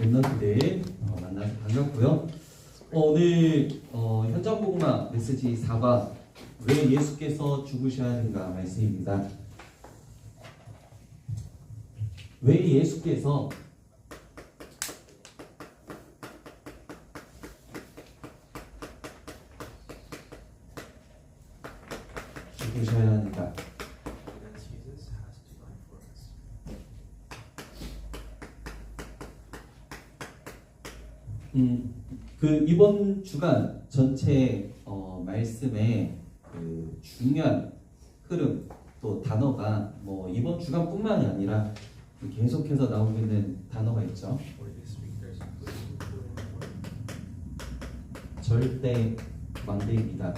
랩런트들 만나서 반갑고요. 오늘 현장복음화 메시지 4과 왜 예수께서 죽으셔야 하는가 말씀입니다. 왜 예수께서 죽으셔야 하는가? 이번 주간 전체 말씀의 그 중요한 흐름 또 단어가 이번 주간뿐만이 아니라 계속해서 나오고 있는 단어가 있죠. 절대 망대입니다.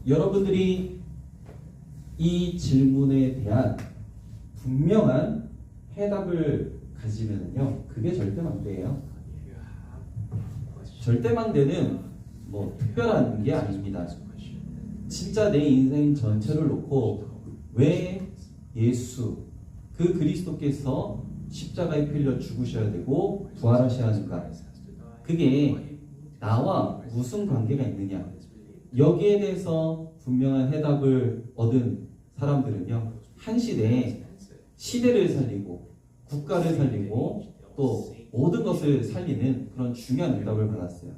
여러분들이 이 질문에 대한 분명한 해답을 가지면요, 그게 절대망대예요. 절대망대는 특별한 게 아닙니다. 진짜 내 인생 전체를 놓고 왜 예수, 그 그리스도께서 십자가에 필려 죽으셔야 되고 부활하셔야 하는가? 그게 나와 무슨 관계가 있느냐? 여기에 대해서 분명한 해답을 얻은 사람들은요, 한 시대에 시대를 살리고 국가를 살리고 또 모든 것을 살리는 그런 중요한 응답을 받았어요.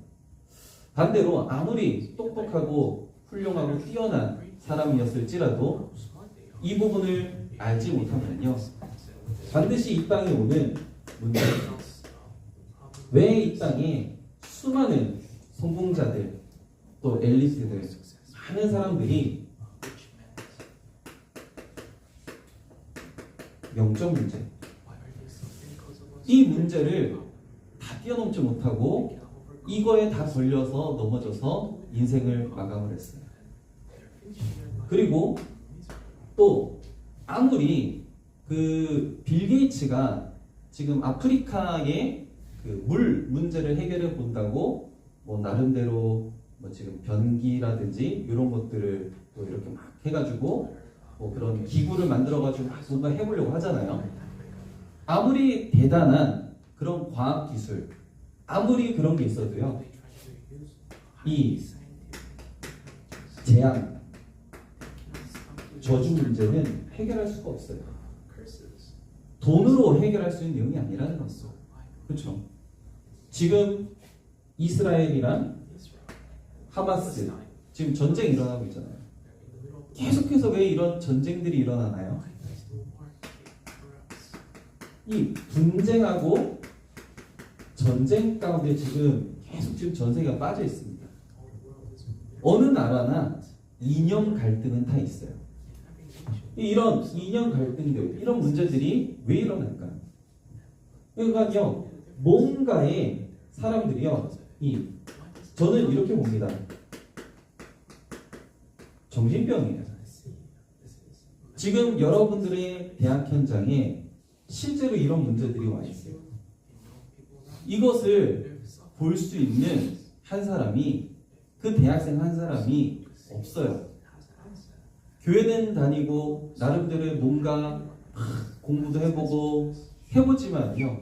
반대로 아무리 똑똑하고 훌륭하고 뛰어난 사람이었을지라도 이 부분을 알지 못하면요, 반드시 이 땅에 오는 문제, 왜 이 땅에 수많은 성공자들 또 엘리트들 많은 사람들이 영적 문제, 이 문제를 다 뛰어넘지 못하고 이거에 다 걸려서 넘어져서 인생을 마감을 했어요. 그리고 또 아무리 그 빌 게이츠가 지금 아프리카의 그 물 문제를 해결해 본다고 나름대로 지금 변기라든지 이런 것들을 또 이렇게 막 해가지고 그런 기구를 만들어가지고 막 뭔가 해보려고 하잖아요. 아무리 대단한 그런 과학 기술, 아무리 그런 게 있어도요, 이 재앙, 저주 문제는 해결할 수가 없어요. 돈으로 해결할 수 있는 내용이 아니라는 거죠. 그렇죠? 지금 이스라엘이랑 하마스 지금 전쟁이 일어나고 있잖아요. 계속해서 왜 이런 전쟁들이 일어나나요? 이 분쟁하고 전쟁 가운데 지금 계속 전 세계가 빠져 있습니다. 어느 나라나 이념 갈등은 다 있어요. 이런 이념 갈등들, 이런 문제들이 왜 일어날까? 그러니까요, 뭔가에 사람들이요, 저는 이렇게 봅니다. 정신병이에요. 지금 여러분들의 대학 현장에 실제로 이런 문제들이 와 있어요. 이것을 볼 수 있는 한 사람이, 그 대학생 한 사람이 없어요. 교회는 다니고 나름대로 뭔가 공부도 해보고 해보지만요,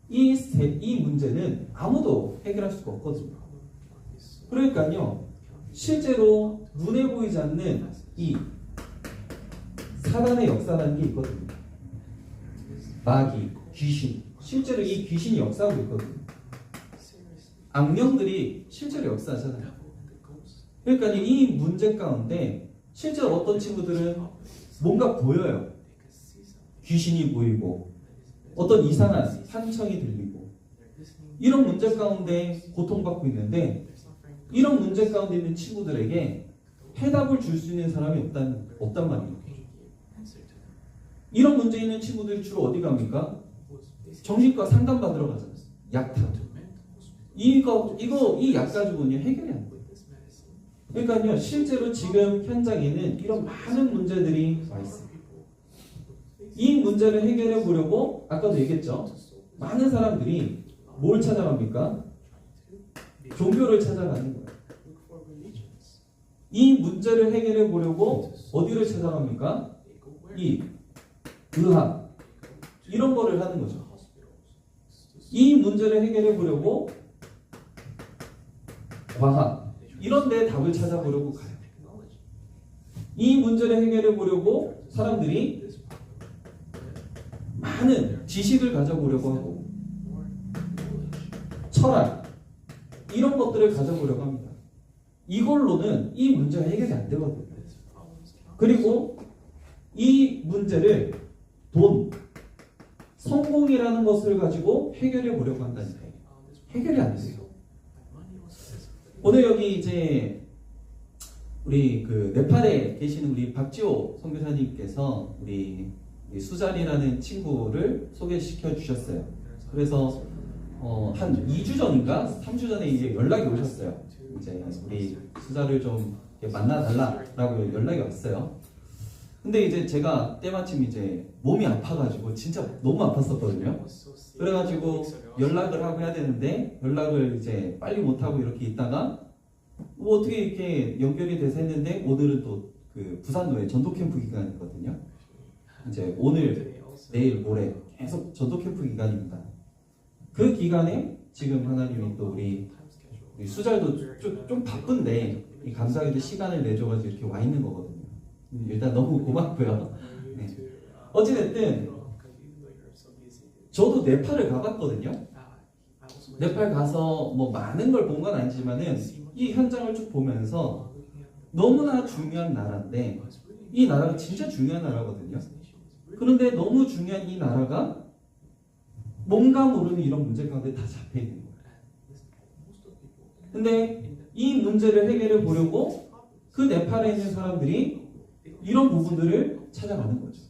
이 문제는 아무도 해결할 수가 없거든요. 그러니까요, 실제로 눈에 보이지 않는 이 사단의 역사라는 게 있거든요. 마귀, 귀신, 실제로 이 귀신이 역사하고 있거든요. 악령들이 실제로 역사하잖아요. 그러니까 이 문제 가운데 실제로 어떤 친구들은 뭔가 보여요. 귀신이 보이고 어떤 이상한 환청이 들리고 이런 문제 가운데 고통받고 있는데, 이런 문제 가운데 있는 친구들에게 해답을 줄 수 있는 사람이 없단 말이에요. 이런 문제 있는 친구들이 주로 어디 갑니까? 정신과 상담 받으러 가잖아요. 약탈. 이 약 가지고는요, 해결이 안 돼요. 그러니까요, 실제로 지금 현장에는 이런 많은 문제들이 와 있어요. 이 문제를 해결해 보려고 아까도 얘기했죠. 많은 사람들이 뭘 찾아갑니까? 종교를 찾아가는 거예요. 이 문제를 해결해 보려고 어디를 찾아갑니까? 이 의학, 이런 거를 하는 거죠. 이 문제를 해결해 보려고 과학 이런 데 답을 찾아보려고 가요. 이 문제를 해결해 보려고 사람들이 많은 지식을 가져보려고 하고 철학 이런 것들을 가져보려고 합니다. 이걸로는 이 문제가 해결이 안 되거든요. 그리고 이 문제를 돈, 성공이라는 것을 가지고 해결해 보려고 한다니까요. 해결이 안 돼요. 오늘 여기 이제 우리 그 네팔에 계시는 우리 박지호 선교사님께서 우리 수잔이라는 친구를 소개시켜 주셨어요. 그래서 한 2주 전인가 3주 전에 이제 연락이 오셨어요. 이제 우리 수자를 좀 만나달라라고 연락이 왔어요. 근데 이제 제가 때마침 이제 몸이 아파가지고 진짜 너무 아팠었거든요. 그래가지고 연락을 하고 해야 되는데 연락을 이제 빨리 못하고 이렇게 있다가 뭐 어떻게 이렇게 연결이 돼서 했는데 오늘은 또 그 부산도에 전도 캠프 기간이거든요. 이제 오늘, 내일, 모레 계속 전도 캠프 기간입니다. 그 기간에 지금 하나님이 또 우리 수잘도 좀 바쁜데 감사하게도 시간을 내줘가지고 이렇게 와 있는 거거든요. 일단 너무 고맙고요. 네. 어찌됐든 저도 네팔을 가봤거든요. 네팔 가서 뭐 많은 걸 본 건 아니지만은 이 현장을 쭉 보면서 너무나 중요한 나라인데 이 나라가 진짜 중요한 나라거든요. 그런데 너무 중요한 이 나라가 뭔가 모르는 이런 문제 가운데 다 잡혀 있는 거예요. 근데 이 문제를 해결해 보려고 그 네팔에 있는 사람들이 이런 부분들을 찾아가는 거죠.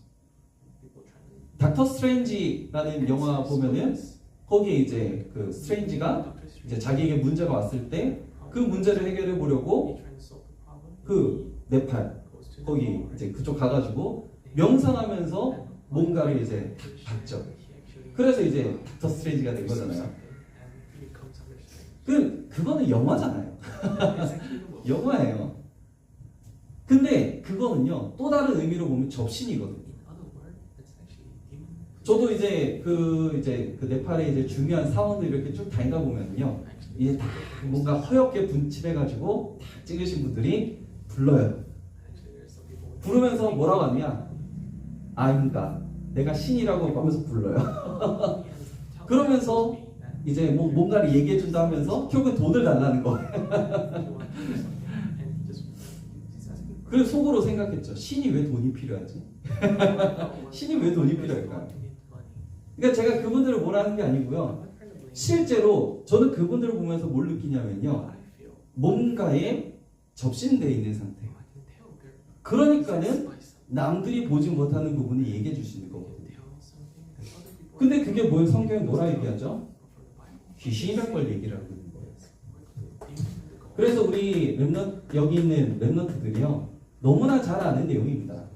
닥터 스트레인지라는 영화 보면은 거기에 이제 그 스트레인지가 이제 자기에게 문제가 왔을 때 그 문제를 해결해 보려고 그 네팔 거기 이제 그쪽 가가지고 명상하면서 뭔가를 이제 봤죠. 그래서 이제 닥터 스트레인지가 된 거잖아요. 그거는 영화잖아요. 영화예요. 근데 그거는요 또 다른 의미로 보면 접신이거든요. 저도 이제 그 네팔의 이제 중요한 사원들 이렇게 쭉 다니다 보면요 이제 다 뭔가 허옇게 분칠해가지고 다 찍으신 분들이 불러요. 부르면서 뭐라고 하냐? 그러니까 내가 신이라고 하면서 불러요. 그러면서 이제 뭐 뭔가를 얘기해 준다 하면서 결국은 돈을 달라는 거예요. 그래서 속으로 생각했죠. 신이 왜 돈이 필요하지? 신이 왜 돈이 필요할까? 그러니까 제가 그분들을 뭐라 하는 게 아니고요. 실제로 저는 그분들을 보면서 뭘 느끼냐면요. 뭔가에 접신되어 있는 상태예요. 그러니까는 남들이 보지 못하는 부분을 얘기해 줄 수 있는 거거든요. 근데 그게 뭐예요? 성경에 뭐라 얘기하죠? 귀신이란 걸 얘기를 하고 있는 거예요. 그래서 우리 여기 있는 렘넌트들이요. 너무나 잘 아는 내용입니다.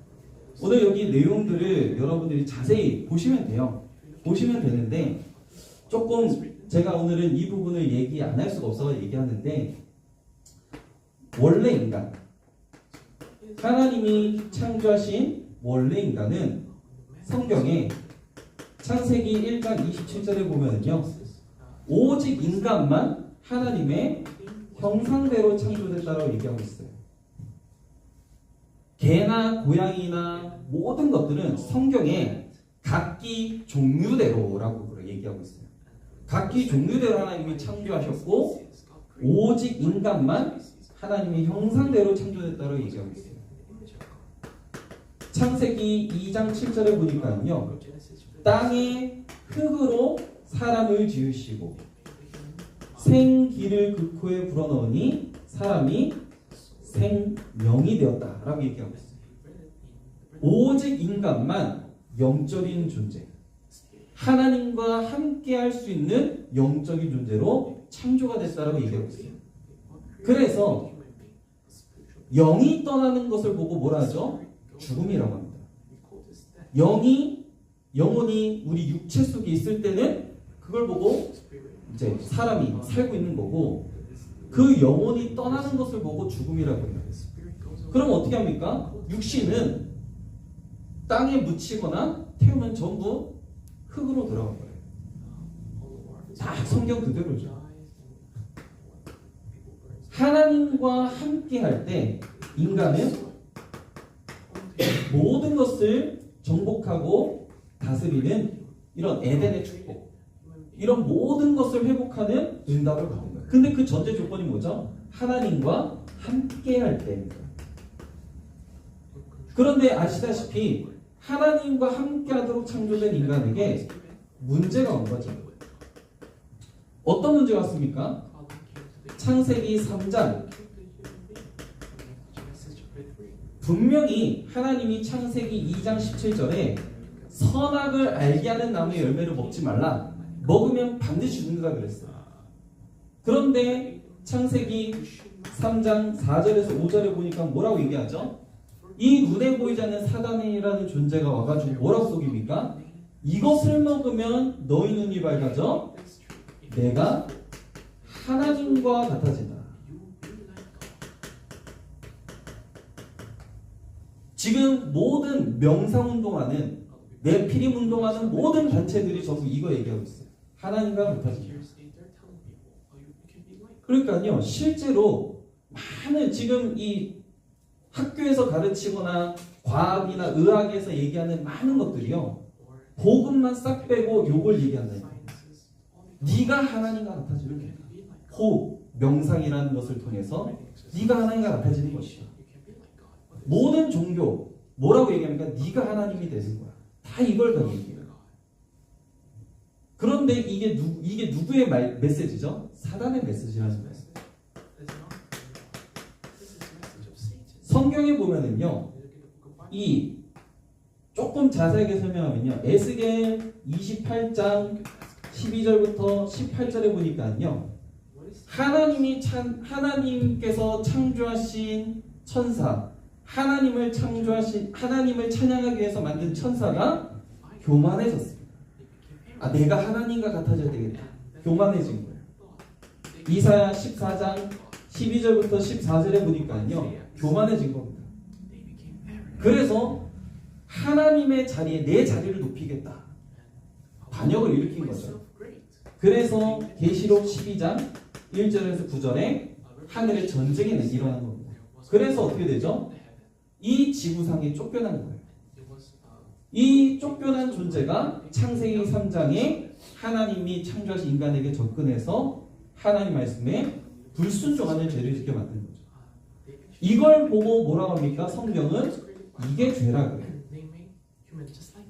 오늘 여기 내용들을 여러분들이 자세히 보시면 돼요. 보시면 되는데 조금 제가 오늘은 이 부분을 얘기 안 할 수가 없어서 얘기하는데 원래 인간 하나님이 창조하신 원래 인간은 성경에 창세기 1장 27절에 보면은요 오직 인간만 하나님의 형상대로 창조됐다고 얘기하고 있어요. 개나 고양이나 모든 것들은 성경에 각기 종류대로라고 얘기하고 있어요. 각기 종류대로 하나님이 창조하셨고 오직 인간만 하나님의 형상대로 창조됐다고 얘기하고 있어요. 창세기 2장 7절에 보니까요 땅의 흙으로 사람을 지으시고 생기를 그 코에 불어넣으니 사람이 생명이 되었다라고 얘기하고 있어요. 오직 인간만 영적인 존재, 하나님과 함께 할 수 있는 영적인 존재로 창조가 됐다라고 얘기하고 있어요. 그래서 영이 떠나는 것을 보고 뭐라 하죠? 죽음이라고 합니다. 영혼이 우리 육체 속에 있을 때는 그걸 보고 이제 사람이 살고 있는 거고 그 영혼이 떠나는 것을 보고 죽음이라고 해요. 그럼 어떻게 합니까? 육신은 땅에 묻히거나 태우면 전부 흙으로 돌아간 거예요. 딱 성경 그대로죠. 하나님과 함께 할 때 인간은 모든 것을 정복하고 다스리는 이런 에덴의 축복, 이런 모든 것을 회복하는 응답을 받는 거예요. 근데 그 전제 조건이 뭐죠? 하나님과 함께 할 때입니다. 그런데 아시다시피 하나님과 함께 하도록 창조된 인간에게 문제가 온 거죠. 어떤 문제가 왔습니까? 창세기 3장 분명히 하나님이 창세기 2장 17절에 선악을 알게 하는 나무의 열매를 먹지 말라, 먹으면 반드시 죽는다 그랬어요. 그런데 창세기 3장 4절에서 5절에 보니까 뭐라고 얘기하죠? 이 눈에 보이지 않는 사단이라는 존재가 와가지고 뭐라고 속입니까? 이것을 먹으면 너희 눈이 밝아져 내가 하나님과 같아진다. 지금 모든 명상운동하는, 네피림운동하는 모든 단체들이 전부 이거 얘기하고 있어요. 하나님과 같아진다. 그러니까요, 실제로 많은 지금 이 학교에서 가르치거나 과학이나 의학에서 얘기하는 많은 것들이요, 복음만 싹 빼고 요걸 얘기한다. 네가 하나님과 같아지는 거야. 호흡, 명상이라는 것을 통해서 네가 하나님과 같아지는 것이야. 모든 종교 뭐라고 얘기합니까? 네가 하나님이 되는 거야. 다 이걸 다 얘기해요. 그런데 이게 누구의 메시지죠? 사단의 메시지라는 거예요. 성경에 보면은요, 이 조금 자세하게 설명하면요, 에스겔 28장 12절부터 18절에 보니까요, 하나님께서 창조하신 천사, 하나님을 찬양하기 위해서 만든 천사가 교만해졌습니다. 아, 내가 하나님과 같아져야 되겠다. 교만해진 거예요. 이사야 14장 12절부터 14절에 보니까요, 교만해진 겁니다. 그래서 하나님의 자리에 내 자리를 높이겠다. 반역을 일으킨 거죠. 그래서 계시록 12장 1절에서 9절에 하늘의 전쟁이 일어나는 겁니다. 그래서 어떻게 되죠? 이 지구상에 쫓겨난 거예요. 이 쫓겨난 존재가 창세기 3장에 하나님이 창조하신 인간에게 접근해서 하나님 말씀에 불순종하는 죄를 짓게 만든 거죠. 이걸 보고 뭐라고 합니까? 성경은 이게 죄라 그래요.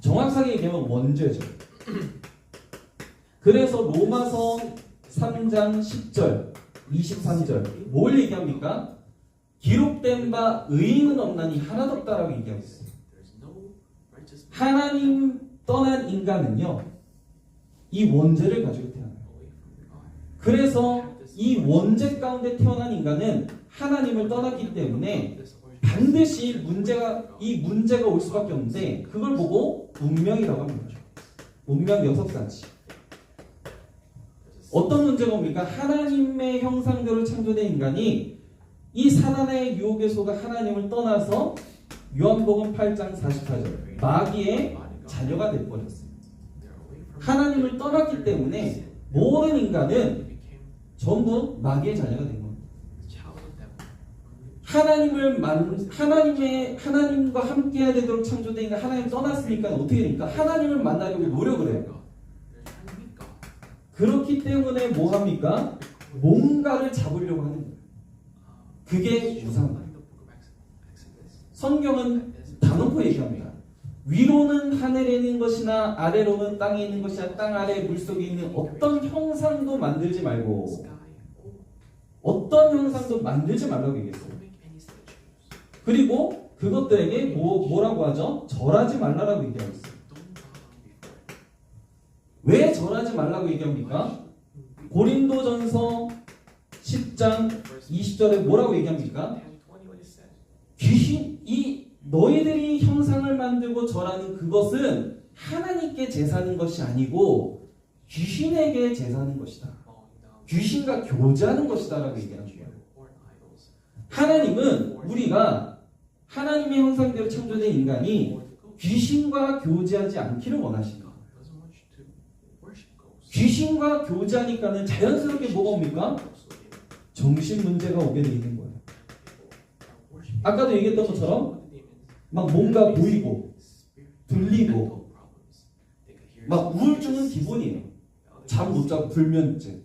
정확하게 얘기하면 원죄죠. 그래서 로마서 3장 10절, 23절 뭘 얘기합니까? 기록된 바 의인은 없나니 하나도 없다라고 얘기하고 있어요. 하나님 떠난 인간은요, 이 원죄를 가지고 태어나요. 그래서 이 원죄 가운데 태어난 인간은 하나님을 떠났기 때문에 반드시 문제가 올 수밖에 없는데, 그걸 보고 운명이라고 합니다. 운명 역석잔치. 어떤 문제가 옵니까? 하나님의 형상대로 창조된 인간이 이 사단의 유혹에 속아 하나님을 떠나서 요한복음 8장 44절 마귀의 자녀가 되어버렸습니다. 하나님을 떠났기 때문에 모든 인간은 전부 마귀의 자녀가 된 겁니다. 하나님과 함께해야 되도록 창조된 인간, 하나님 떠났으니까 어떻게 됩니까? 하나님을 만나려고 노력을 해요. 그렇기 때문에 뭐 합니까? 뭔가를 잡으려고 하는 거예요. 그게 우상입니다. 성경은 단언코 얘기합니다. 위로는 하늘에 있는 것이나 아래로는 땅에 있는 것이나 땅 아래 물속에 있는 어떤 형상도 만들지 말고, 어떤 형상도 만들지 말라고 얘기했어요. 그리고 그것들에게 뭐라고 하죠? 절하지 말라라고 얘기하고 있어요. 왜 절하지 말라고 얘기합니까? 고린도전서 10장 20절에 뭐라고 얘기합니까? 너희들이 형상을 만들고 절하는 그것은 하나님께 제사하는 것이 아니고 귀신에게 제사하는 것이다. 귀신과 교제하는 것이다 라고 얘기하는 거예요. 하나님은 우리가 하나님의 형상대로 창조된 인간이 귀신과 교제하지 않기를 원하십니다. 귀신과 교제하니까는 자연스럽게 뭐가 옵니까? 정신 문제가 오게 돼 있는 거예요. 아까도 얘기했던 것처럼 막 뭔가 보이고 들리고 막 우울증은 기본이에요. 잠 못 자고 불면증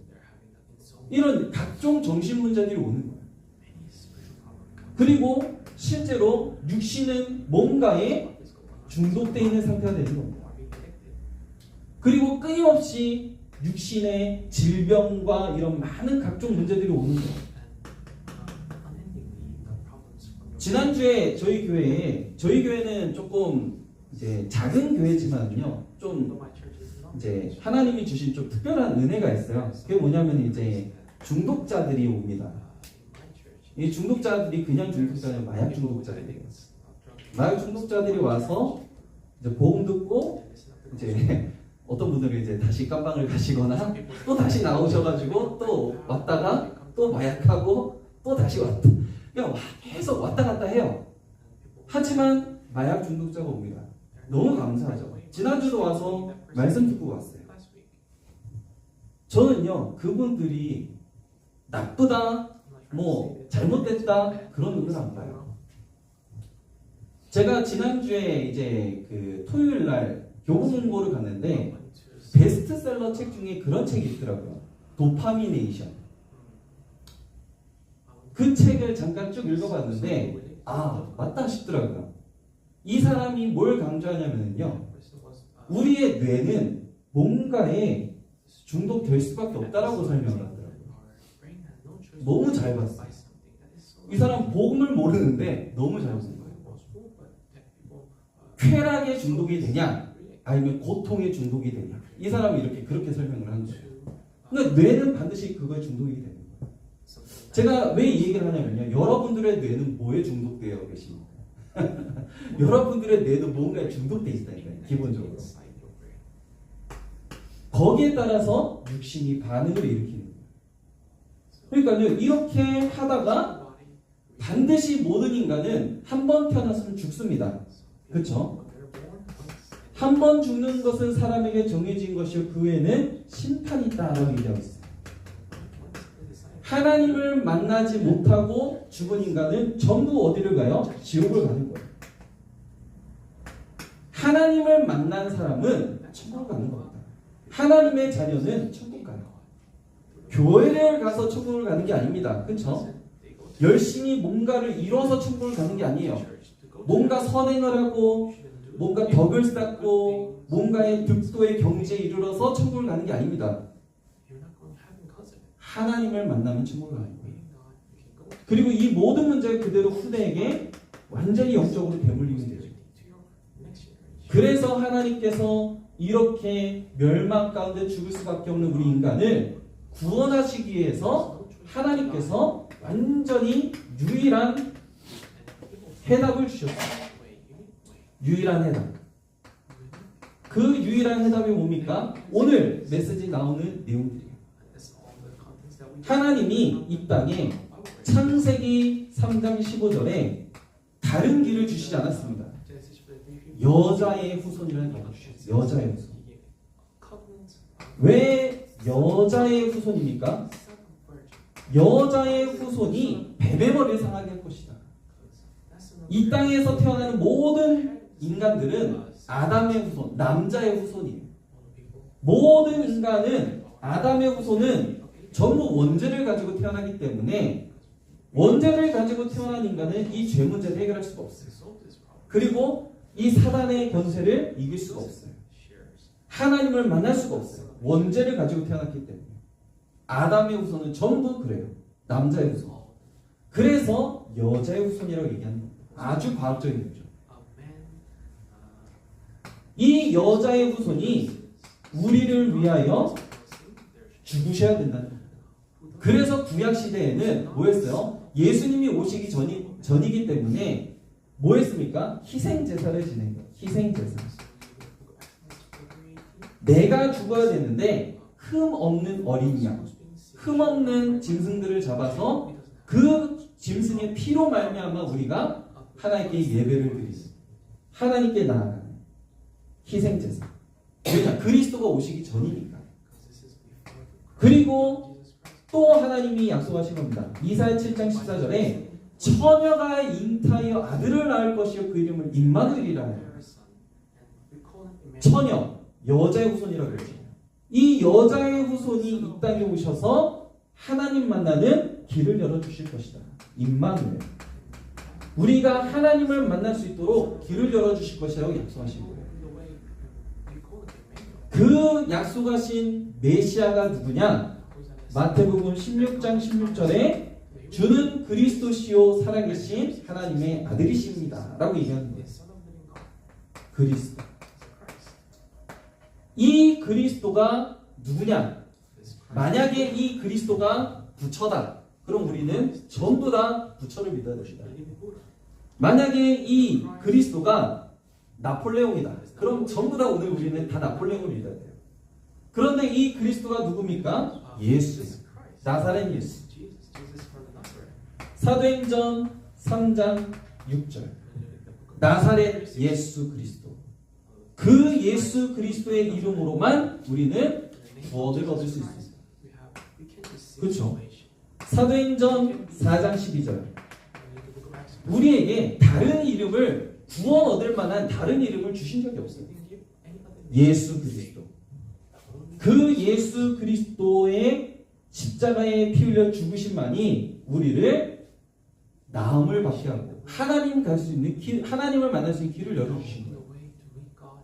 이런 각종 정신 문제들이 오는 거예요. 그리고 실제로 육신은 뭔가에 중독되어 있는 상태가 되는 겁니다. 그리고 끊임없이 육신의 질병과 이런 많은 각종 문제들이 오는 거예요. 지난주에 저희 교회는 조금 이제 작은 교회지만요, 좀 이제 하나님이 주신 좀 특별한 은혜가 있어요. 그게 뭐냐면 이제 중독자들이 옵니다. 이 중독자들이 그냥 중독자는 마약 중독자들이에요. 마약 중독자들이 와서 이제 복음 듣고 이제 어떤 분들은 이제 다시 깜방을 가시거나 또 다시 나오셔가지고 또 왔다가 또 마약하고 또 다시 왔다. 그냥 계속 왔다 갔다 해요. 하지만 마약 중독자가 옵니다. 너무 감사하죠. 지난주도 와서 말씀 듣고 왔어요. 저는요, 그분들이 나쁘다, 뭐 잘못됐다 그런 눈을 안 봐요. 제가 지난주에 이제 그 토요일 날 교보 공고를 갔는데 베스트셀러 책 중에 그런 책이 있더라고요. 도파미네이션. 그 책을 잠깐 쭉 읽어봤는데 아 맞다 싶더라고요. 이 사람이 뭘 강조하냐면요, 우리의 뇌는 뭔가에 중독될 수밖에 없다라고 설명을 하더라고요. 너무 잘 봤어요. 이 사람 복음을 모르는데 너무 잘 봤어요. 쾌락에 중독이 되냐 아니면 고통에 중독이 되냐, 이 사람이 이렇게 그렇게 설명을 하는 거예요. 그러니까 뇌는 반드시 그거에 중독이 되는 거예요. 제가 왜 이 얘기를 하냐면요, 여러분들의 뇌는 뭐에 중독되어 계십니까? 여러분들의 뇌도 뭔가에 중독되어 있다니까요. 기본적으로 거기에 따라서 육신이 반응을 일으키는 거예요. 그러니까요, 이렇게 하다가 반드시 모든 인간은 한 번 태어났으면 죽습니다. 그렇죠? 한 번 죽는 것은 사람에게 정해진 것이요 그 후에는 심판이 있다라고 얘기하고 있어요. 하나님을 만나지 못하고 죽은 인간은 전부 어디를 가요? 지옥을 가는 거예요. 하나님을 만난 사람은 천국 가는 겁니다. 하나님의 자녀는 천국 가요. 교회를 가서 천국을 가는 게 아닙니다. 그렇죠? 열심히 뭔가를 이뤄서 천국을 가는 게 아니에요. 뭔가 선행을 하고 뭔가 덕을 쌓고 뭔가의 득도의 경지에 이르러서 천국을 가는 게 아닙니다. 하나님을 만나면 천국을 가는 거예요. 그리고 이 모든 문제가 그대로 후대에게 완전히 영적으로 되물리면 되죠. 그래서 하나님께서 이렇게 멸망 가운데 죽을 수밖에 없는 우리 인간을 구원하시기 위해서 하나님께서 완전히 유일한 해답을 주셨어요. 유일한 해답. 그 유일한 해답이 뭡니까? 오늘 메시지 나오는 내용들이에요. 하나님이 이 땅에 창세기 3장 15절에 다른 길을 주시지 않았습니다. 여자의 후손이라는 길을 주셨어요. 여자의 후손. 왜 여자의 후손입니까? 여자의 후손이 베베머리를 상하게 할 것이다. 이 땅에서 태어나는 모든 인간들은 아담의 후손, 남자의 후손이에요. 모든 인간은 아담의 후손은 전부 원죄를 가지고 태어나기 때문에 원죄를 가지고 태어난 인간은 이 죄 문제를 해결할 수가 없어요. 그리고 이 사단의 권세를 이길 수가 없어요. 하나님을 만날 수가 없어요. 원죄를 가지고 태어났기 때문에. 아담의 후손은 전부 그래요. 남자의 후손. 그래서 여자의 후손이라고 얘기하는 겁니다. 아주 과학적인 거죠. 이 여자의 후손이 우리를 위하여 죽으셔야 된다는 겁니다. 그래서 구약시대에는 뭐였어요? 예수님이 오시기 전이기 때문에 뭐 했습니까? 희생제사를 지낸 거예요. 희생제사. 내가 죽어야 되는데 흠 없는 어린 양, 흠 없는 짐승들을 잡아서 그 짐승의 피로 말미암아 우리가 하나님께 예배를 드리는, 하나님께 나아가는 희생제사. 왜냐? 그리스도가 오시기 전이니까. 그리고 또 하나님이 약속하신 겁니다. 이사야 7장 14절에 처녀가 잉타하여 아들을 낳을 것이요 그 이름을 임마누엘이라 해요. 처녀, 여자의 후손이라고 그러죠. 이 여자의 후손이 이 땅에 오셔서 하나님 만나는 길을 열어주실 것이다. 임마누엘. 우리가 하나님을 만날 수 있도록 길을 열어주실 것이라고 약속하신 거예요. 그 약속하신 메시아가 누구냐? 마태복음 16장 16절에 주는 그리스도시요 살아계신 하나님의 아들이십니다 라고 얘기하는 거예요. 그리스도. 이 그리스도가 누구냐? 만약에 이 그리스도가 부처다. 그럼 우리는 전부 다 부처를 믿어야 됩니다. 만약에 이 그리스도가 나폴레옹이다. 그럼 전부 다 오늘 우리는 다 나폴레옹을 믿어야 돼요. 그런데 이 그리스도가 누굽니까? 예수. 나사렛 예수. 사도행전 3장 6절. 나사렛 예수 그리스도. 그 예수 그리스도의 이름으로만 우리는 구원을 얻을 수 있습니다. 그렇죠? 사도행전 4장 12절. 우리에게 다른 이름을 구원 얻을 만한 다른 이름을 주신 적이 없어요. 예수 그리스도. 그 예수 그리스도의 십자가에 피 흘려 죽으심만이 우리를 나음을 받게 하고 하나님 갈 수 있는 길, 하나님을 만날 수 있는 길을 열어주신 거예요.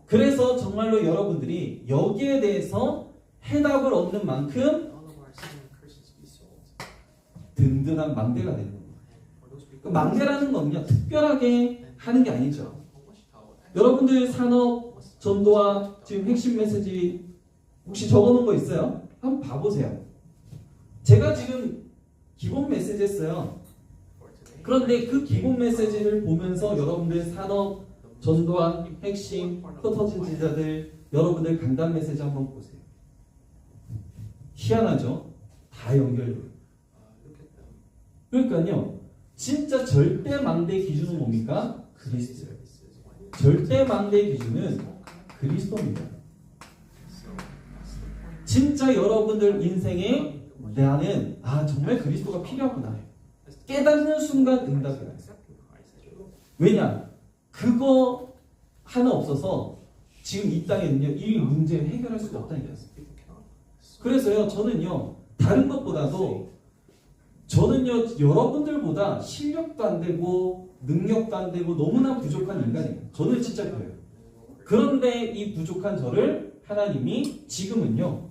그래서 정말로 여러분들이 여기에 대해서 해답을 얻는 만큼 든든한 망대가 되는 겁니다. 그 망대라는 건요 특별하게 하는 게 아니죠. 여러분들 산업 전도와 지금 핵심 메시지 혹시 적어놓은 거 있어요? 한번 봐보세요. 제가 지금 기본 메시지 했어요. 그런데 그 기본 메시지를 보면서 여러분들 산업 전도와 핵심 흩어진 제자들 여러분들 강단 메시지 한번 보세요. 희한하죠? 다 연결돼요. 그러니까요 진짜 절대 망대 기준은 뭡니까? 그리스도예요. 절대 망대 기준은 그리스도입니다. 진짜 여러분들 인생에 나는 정말 그리스도가 필요하구나 깨닫는 순간 응답이에요. 왜냐? 그거 하나 없어서 지금 이 땅에는요 이 문제를 해결할 수가 없다니까요. 그래서요 저는요 다른 것보다도 저는요 여러분들보다 실력도 안 되고 능력도 안 되고 너무나 부족한 인간이에요. 저는 진짜 그래요. 그런데 이 부족한 저를 하나님이 지금은요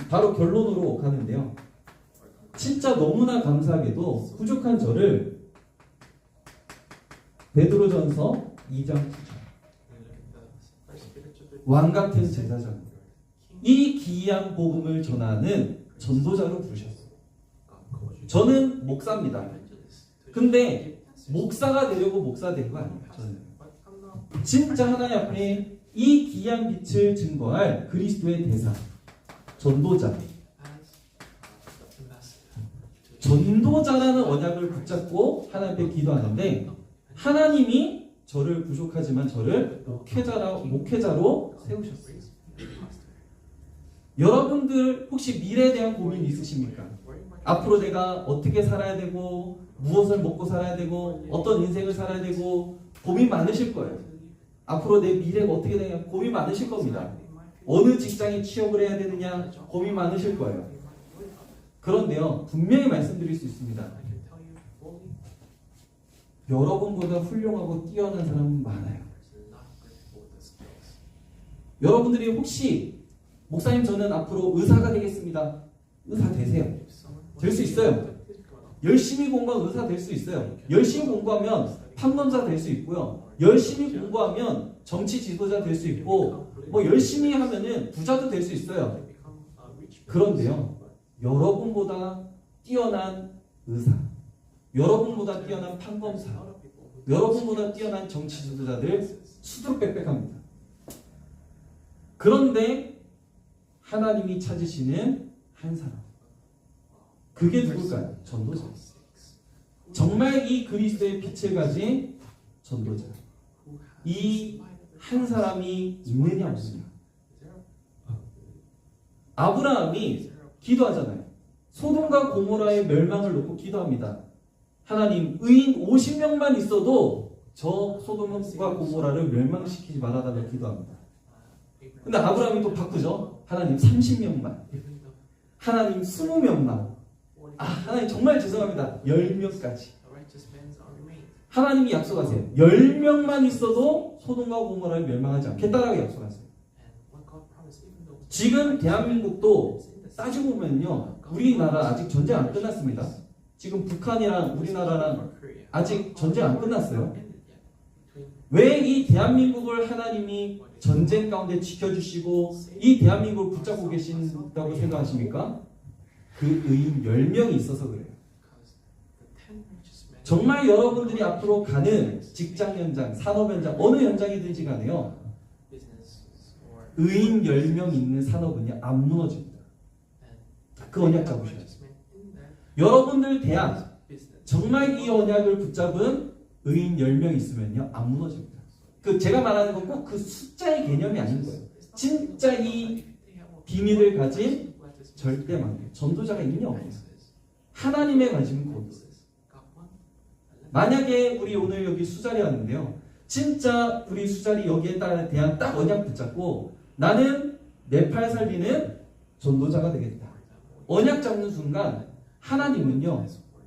바로 결론으로 가는데요. 진짜 너무나 감사하게도 부족한 저를 베드로전서 2장 9절 왕같은 제사장 이 기이한 복음을 전하는 전도자로 부르셨어요. 저는 목사입니다. 근데 목사가 되려고 목사 된 거 아니에요. 저는 진짜 하나님 앞에 이 기이한 빛을 증거할 그리스도의 대사 전도자. 전도자라는 언약을 붙잡고 하나님 앞에 기도하는데 하나님이 저를 부족하지만 저를 목회자로 세우셨어요. 여러분들 혹시 미래에 대한 고민 있으십니까? 앞으로 내가 어떻게 살아야 되고 무엇을 먹고 살아야 되고 어떤 인생을 살아야 되고 고민 많으실 거예요. 앞으로 내 미래가 어떻게 되냐 고민 많으실 겁니다. 어느 직장에 취업을 해야 되느냐 고민 많으실 거예요. 그런데요 분명히 말씀드릴 수 있습니다. 여러분보다 훌륭하고 뛰어난 사람은 많아요. 여러분들이 혹시 목사님 저는 앞으로 의사가 되겠습니다. 의사 되세요. 될 수 있어요. 열심히 공부하면 의사 될 수 있어요. 열심히 공부하면 판검사 될 수 있고요. 열심히 공부하면 정치 지도자 될 수 있고 뭐 열심히 하면은 부자도 될 수 있어요. 그런데요 여러분보다 뛰어난 의사, 여러분보다 뛰어난 판검사, 여러분보다 뛰어난 정치 지도자들 수두룩빽빽합니다. 그런데 하나님이 찾으시는 한 사람, 그게 누굴까요? 전도자. 정말 이 그리스도의 빛을 가진 전도자. 이 한 사람이 있느냐 없느냐. 아브라함이 기도하잖아요. 소돔과 고모라의 멸망을 놓고 기도합니다. 하나님, 의인 50명만 있어도 저 소돔과 고모라를 멸망시키지 말아달라고 기도합니다. 근데 아브라함이 또 바꾸죠. 하나님 30명만, 하나님 20명만, 하나님 정말 죄송합니다. 10명까지. 하나님이 약속하세요. 10명만 있어도 소돔과 고모라를 멸망하지 않겠다라고 약속하세요. 지금 대한민국도 따지고 보면요, 우리나라 아직 전쟁 안 끝났습니다. 지금 북한이랑 우리나라랑 아직 전쟁 안 끝났어요. 왜 이 대한민국을 하나님이 전쟁 가운데 지켜주시고 이 대한민국을 붙잡고 계신다고 생각하십니까? 그 의인 10명이 있어서 그래요. 정말 여러분들이 앞으로 가는 직장 현장, 산업 현장, 어느 현장이든지 간에요, 의인 10명 있는 산업은요, 안 무너집니다. 그 언약 잡으셔야 돼요. 여러분들 대학, 정말 이 언약을 붙잡은 의인 10명 있으면요, 안 무너집니다. 제가 말하는 건 꼭 그 숫자의 개념이 아닌 거예요. 진짜 이 비밀을 가진 절대망대, 전도자가 있냐 없냐. 하나님의 관심은 거기 있어요. 만약에 우리 오늘 여기 수자리 왔는데요, 진짜 우리 수자리 여기에 대한 딱 언약 붙잡고 나는 내 팔 살리는 전도자가 되겠다. 언약 잡는 순간 하나님은요,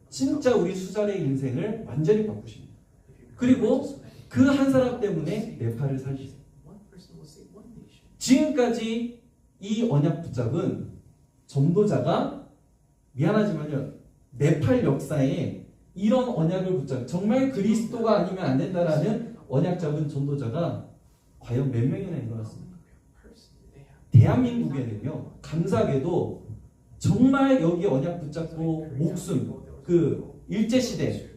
진짜 우리 수자리의 인생을 완전히 바꾸십니다. 그리고 그 한 사람 때문에 내 팔을 살리세요. 지금까지 이 언약 붙잡은 전도자가, 미안하지만요, 네팔 역사에 이런 언약을 붙잡은, 정말 그리스도가 아니면 안 된다라는 언약 잡은 전도자가 과연 몇 명이나 일어났습니까? 대한민국에는요, 감사하게도 정말 여기 언약 붙잡고 목숨, 일제시대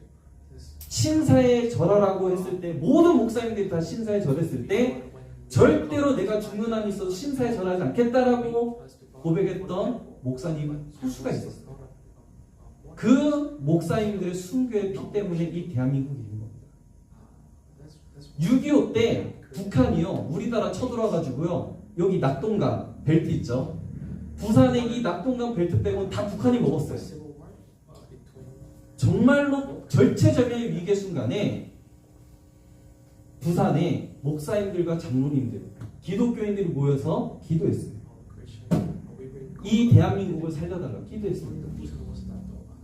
신사에 절하라고 했을 때, 모든 목사님들이 다 신사에 절했을 때 절대로 내가 죽는 한이 있어도 신사에 절하지 않겠다라고 고백했던 목사님 소수가 있었어요. 그 목사님들의 순교의 피 때문에 이 대한민국이 있는 겁니다. 6.25 때 북한이요, 우리나라 쳐들어와가지고요, 여기 낙동강 벨트 있죠. 부산에 이 낙동강 벨트 빼고는 다 북한이 먹었어요. 정말로 절체절명의 위기의 순간에 부산에 목사님들과 장로님들, 기독교인들이 모여서 기도했어요. 이 대한민국을 살려달라고 기도했습니다.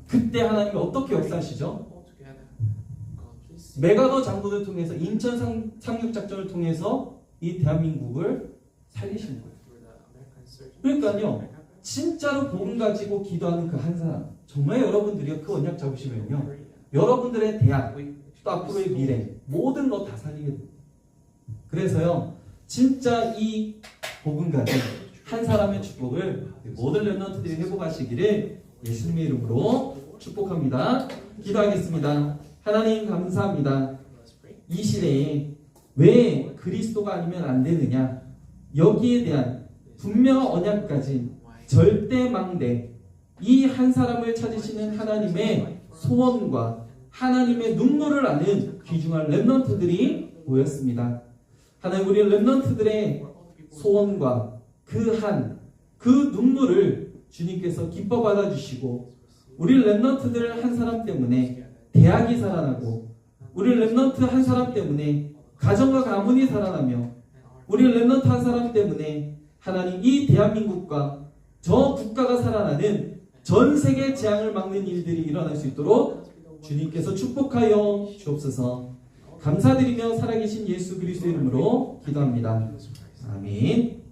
그때 하나님이 어떻게 역사하시죠? 메가더 장군을 통해서, 인천 상륙작전을 통해서 이 대한민국을 살리신 거예요. 그러니까요, 진짜로 복음 가지고 기도하는 그 한 사람, 정말 여러분들이 그 언약 잡으시면요, 여러분들의 대학, 또 앞으로의 미래, 모든 거 다 살리게 됩니다. 그래서요, 진짜 이 복음 가진 한 사람의 축복을 모든 렘넌트들이 회복하시기를 예수님의 이름으로 축복합니다. 기도하겠습니다. 하나님 감사합니다. 이 시대에 왜 그리스도가 아니면 안 되느냐, 여기에 대한 분명한 언약 가진 절대망대, 이 한 사람을 찾으시는 하나님의 소원과 하나님의 눈물을 아는 귀중한 렘넌트들이 모였습니다. 하나님, 우리 렘넌트들의 소원과 그 눈물을 주님께서 기뻐 받아주시고, 우리 렘넌트들 한 사람 때문에 대학이 살아나고, 우리 렘넌트 한 사람 때문에 가정과 가문이 살아나며, 우리 렘넌트 한 사람 때문에 하나님, 이 대한민국과 저 국가가 살아나는 전 세계 재앙을 막는 일들이 일어날 수 있도록 주님께서 축복하여 주옵소서. 감사드리며 살아계신 예수 그리스도의 이름으로 기도합니다. 아멘.